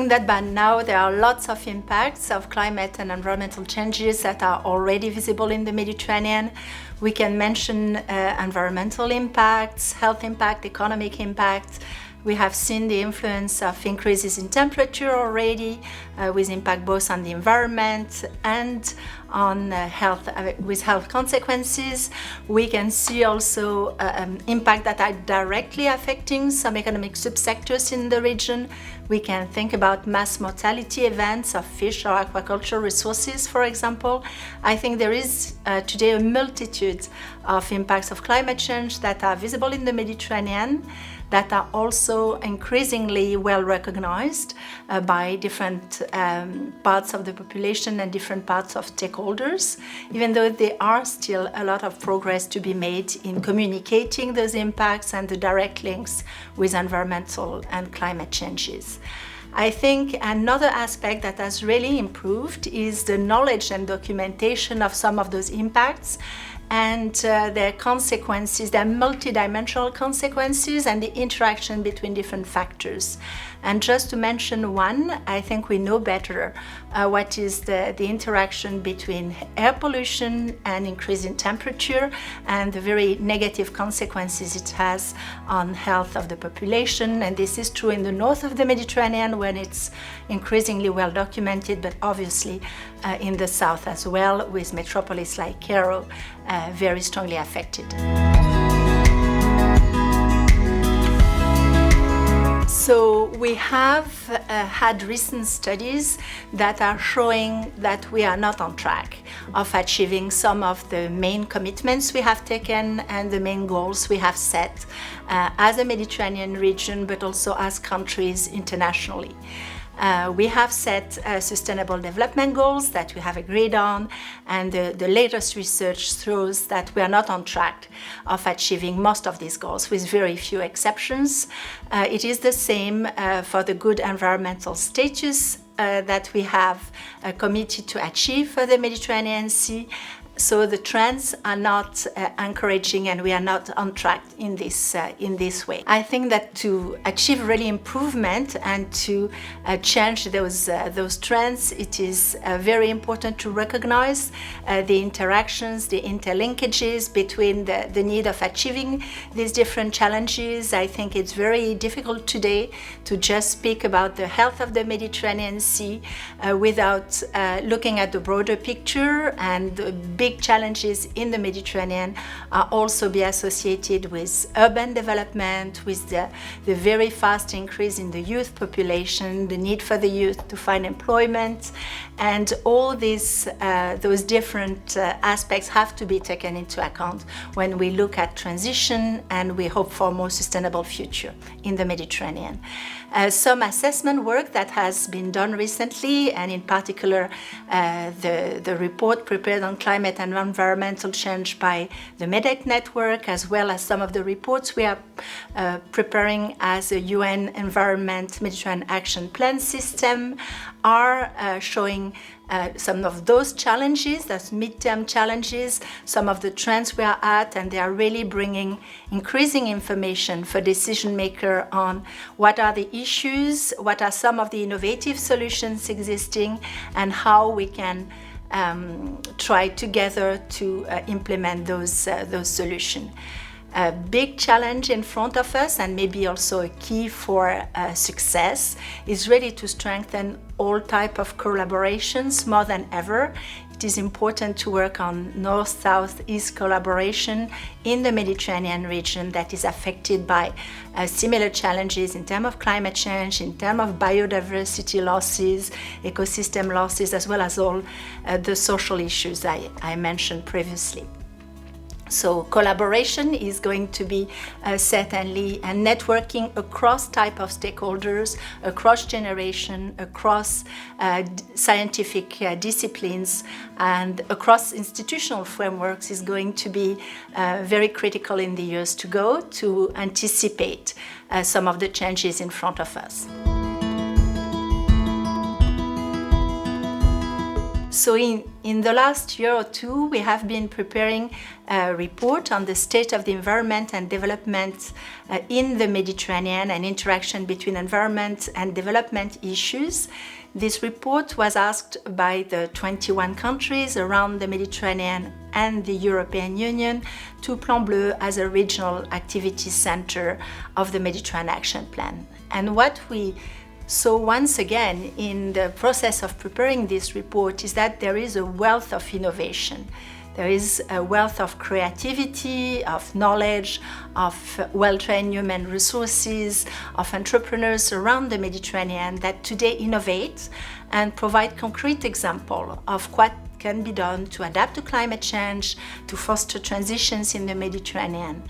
think that by now there are lots of impacts of climate and environmental changes that are already visible in the Mediterranean. We can mention environmental impacts, health impact, economic impact. We have seen the influence of increases in temperature already, with impact both on the environment and on health, with health consequences. We can see also impact that are directly affecting some economic subsectors in the region. We can think about mass mortality events of fish or aquaculture resources, for example. I think there is today a multitude of impacts of climate change that are visible in the Mediterranean, that are also increasingly well recognized by different parts of the population and different parts of stakeholders, even though there are still a lot of progress to be made in communicating those impacts and the direct links with environmental and climate changes. I think another aspect that has really improved is the knowledge and documentation of some of those impacts and their consequences, their multidimensional consequences, and the interaction between different factors. And just to mention one, I think we know better what is the interaction between air pollution and increase in temperature and the very negative consequences it has on health of the population. And this is true in the north of the Mediterranean when it's increasingly well documented, but obviously in the south as well, with metropolis like Cairo very strongly affected. So we have had recent studies that are showing that we are not on track of achieving some of the main commitments we have taken and the main goals we have set as a Mediterranean region, but also as countries internationally. We have set sustainable development goals that we have agreed on, and the latest research shows that we are not on track of achieving most of these goals, with very few exceptions. It is the same for the good environmental status that we have committed to achieve for the Mediterranean Sea. So the trends are not encouraging, and we are not on track in this way. I think that to achieve really improvement and to change those trends, it is very important to recognize the interactions, the interlinkages between the need of achieving these different challenges. I think it's very difficult today to just speak about the health of the Mediterranean Sea without looking at the broader picture, and the big challenges in the Mediterranean are also be associated with urban development, with the very fast increase in the youth population, the need for the youth to find employment, and all these those different aspects have to be taken into account when we look at transition and we hope for a more sustainable future in the Mediterranean. Some assessment work that has been done recently, and in particular the report prepared on climate and environmental change by the MedECC network, as well as some of the reports we are preparing as a UN Environment Mediterranean Action Plan system, are showing some of those challenges, those midterm challenges, some of the trends we are at, and they are really bringing increasing information for decision maker on what are the issues, what are some of the innovative solutions existing, and how we can try together to implement those solutions. A big challenge in front of us, and maybe also a key for success, is really to strengthen all type of collaborations more than ever. It is important to work on north-south-east collaboration in the Mediterranean region that is affected by similar challenges in terms of climate change, in terms of biodiversity losses, ecosystem losses, as well as all the social issues I mentioned previously. So collaboration is going to be certainly, and networking across type of stakeholders, across generation, across scientific disciplines, and across institutional frameworks is going to be very critical in the years to go to anticipate some of the changes in front of us. So in the last year or two, we have been preparing a report on the state of the environment and development in the Mediterranean and interaction between environment and development issues. This report was asked by the 21 countries around the Mediterranean and the European Union to Plan Bleu as a regional activity center of the Mediterranean Action Plan. And what we saw once again in the process of preparing this report is that there is a wealth of innovation. There is a wealth of creativity, of knowledge, of well-trained human resources, of entrepreneurs around the Mediterranean that today innovate and provide concrete examples of what can be done to adapt to climate change, to foster transitions in the Mediterranean.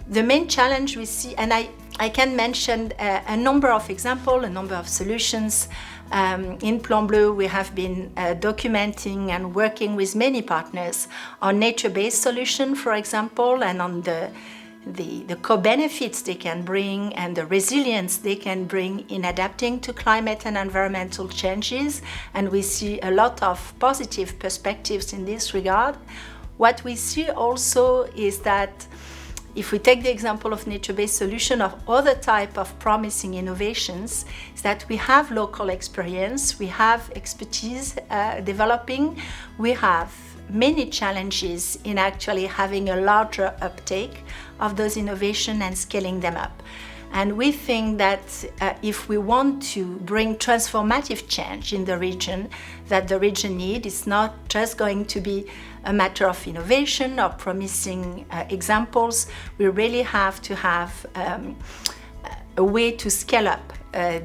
The main challenge we see, and I can mention a number of examples, a number of solutions. In Plan Bleu, we have been documenting and working with many partners on nature-based solutions, for example, and on the co-benefits they can bring and the resilience they can bring in adapting to climate and environmental changes. And we see a lot of positive perspectives in this regard. What we see also is that if we take the example of nature-based solution of other type of promising innovations, is that we have local experience, we have expertise developing, we have many challenges in actually having a larger uptake of those innovations and scaling them up. And we think that if we want to bring transformative change in the region that the region needs, it's not just going to be a matter of innovation or promising examples. We really have to have a way to scale up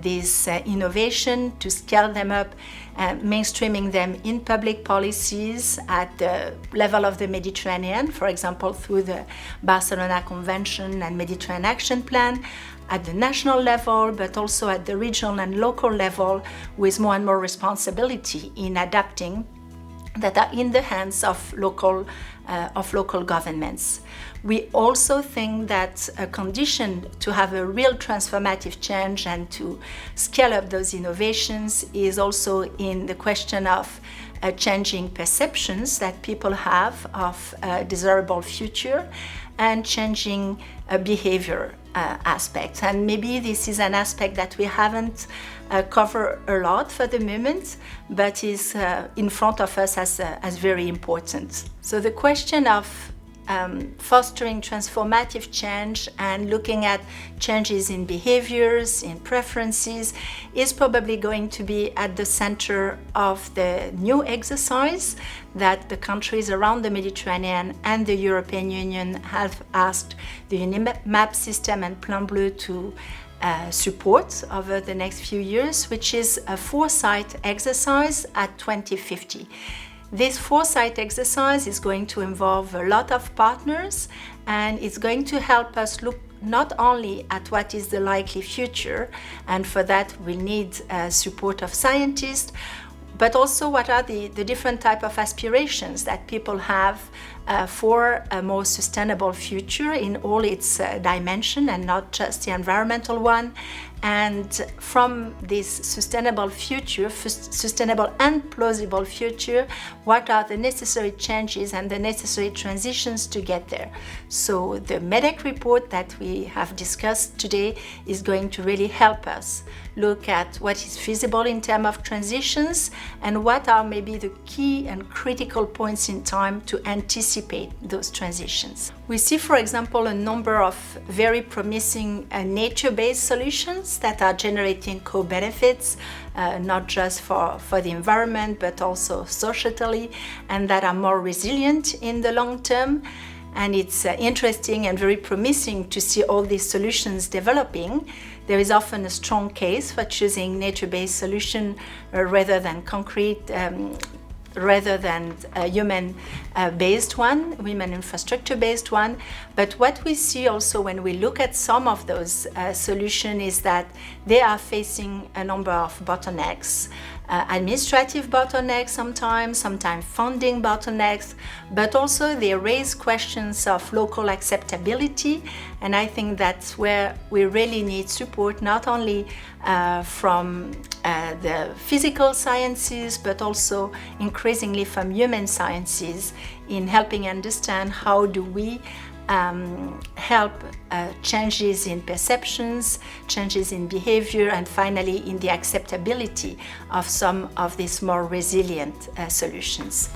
this innovation, to scale them up, mainstreaming them in public policies at the level of the Mediterranean, for example, through the Barcelona Convention and Mediterranean Action Plan, at the national level, but also at the regional and local level, with more and more responsibility in adapting that are in the hands of local governments. We also think that a condition to have a real transformative change and to scale up those innovations is also in the question of changing perceptions that people have of a desirable future and changing behavior aspects. And maybe this is an aspect that we haven't covered a lot for the moment, but is in front of us as very important. So the question of fostering transformative change and looking at changes in behaviors, in preferences, is probably going to be at the center of the new exercise that the countries around the Mediterranean and the European Union have asked the UNEP system and Plan Bleu to support over the next few years, which is a foresight exercise at 2050. This foresight exercise is going to involve a lot of partners, and it's going to help us look not only at what is the likely future, and for that we need support of scientists, but also what are the different type of aspirations that people have for a more sustainable future in all its dimension and not just the environmental one. And from this sustainable future, sustainable and plausible future, what are the necessary changes and the necessary transitions to get there? So the MedECC report that we have discussed today is going to really help us look at what is feasible in terms of transitions and what are maybe the key and critical points in time to anticipate those transitions. We see, for example, a number of very promising nature-based solutions that are generating co-benefits, not just for the environment, but also societally, and that are more resilient in the long term. And it's interesting and very promising to see all these solutions developing. There is often a strong case for choosing nature-based solution rather than concrete, rather than a human-based one, human infrastructure-based one. But what we see also when we look at some of those solutions is that they are facing a number of bottlenecks. administrative bottlenecks sometimes funding bottlenecks, but also they raise questions of local acceptability. And I think that's where we really need support, not only from the physical sciences, but also increasingly from human sciences in helping understand how do we help changes in perceptions, changes in behavior, and finally in the acceptability of some of these more resilient solutions.